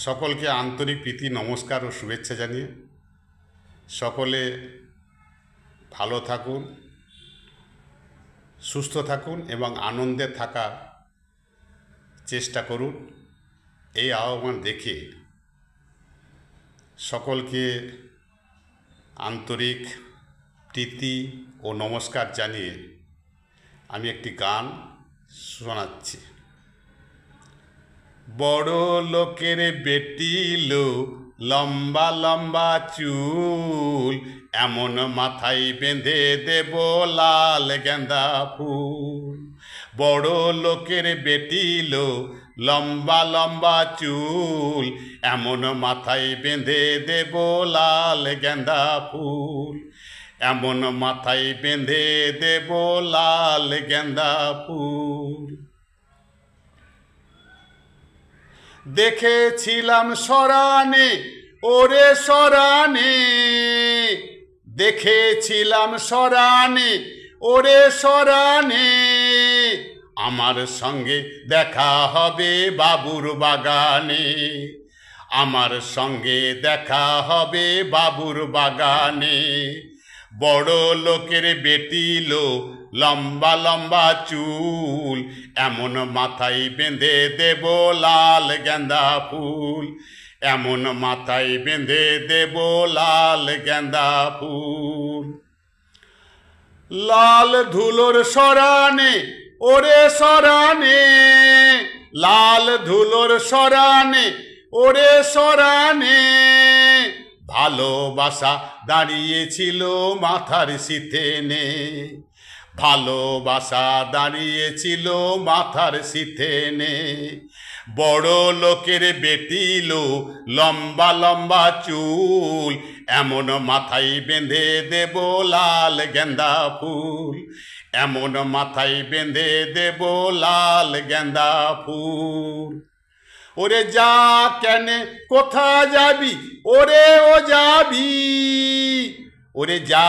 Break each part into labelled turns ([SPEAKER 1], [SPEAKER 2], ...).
[SPEAKER 1] সকলকে আন্তরিক প্রীতি নমস্কার ও শুভেচ্ছা জানিয়ে সকলে ভালো থাকুন, সুস্থ থাকুন এবং আনন্দে থাকার চেষ্টা করুন। এই আহ্বান দেখে সকলকে আন্তরিক প্রীতি ও নমস্কার জানিয়ে আমি একটি গান শোনাচ্ছি। বড় লোকের বেটি লো, লম্বা লম্বা চুল, এমন মাথায় বেঁধে দেব লাল গেঁদা ফুল। বড় লোকের বেটি লো, লম্বা লম্বা চুল, এমন মাথায় বেঁধে দেব লাল গেঁদা ফুল। এমন মাথায় বেঁধে দেব লাল গেঁদা ফুল। দেখেছিলাম সরানে ওরে সরানে, দেখেছিলাম সরানে ওরে সরানে, আমার সঙ্গে দেখা হবে বাবুর বাগানে। আমার সঙ্গে দেখা হবে বাবুর বাগানে। বড় লোকের বেটি লো, লম্বা লম্বা চুল, এমন মাথায় বেঁধে দেব লাল গেঁদা ফুল। এমন মাথায় বেঁধে দেব লাল গেঁদা ফুল। লাল ধুলোর সরানে ওরে সরানে, লাল ধুলোর সরানে ওরে সরানে, ভালোবাসা দাঁড়িয়েছিল মাথার সিথেনে। ভালোবাসা দাঁড়িয়েছিল মাথার সিথেনে। বড় লোকের বেটি লো, লম্বা লম্বা চুল, এমন মাথায় বেঁধে দেব লাল গেঁদা ফুল। এমন মাথায় বেঁধে দেব লাল গেঁদা ফুল। ওরে যা কেনে কোথা যাবি ওরে ও যাবি, ওরে যা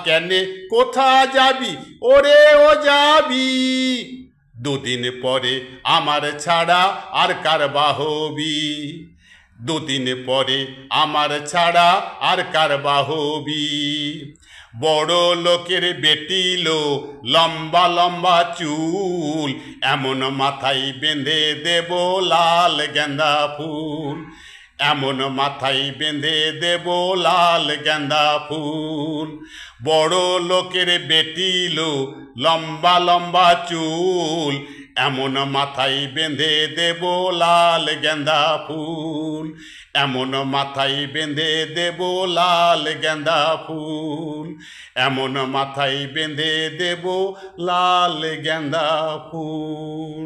[SPEAKER 1] কেনে কোথা যাবি ওরে ও যাবি, দুদিন পরে আমার ছাড়া আর কার বাহবি। দুদিন পরে আমার ছাড়া আর কার বাহবি। বড় লোকের বেটি লো, লম্বা লম্বা চুল, এমন মাথায় বেঁধে দেব লাল গেঁদা ফুল। এমন মাথায় বেঁধে দেব লাল গেঁদা ফুল। বড় লোকের বেটি লো, লম্বা লম্বা চুল, এমন মাথায় বেঁধে দেব লাল গেঁদা ফুল। এমন মাথায় বেঁধে দেব লাল গেঁদা ফুল। এমন মাথায় বেঁধে দেব লাল গেঁদা ফুল।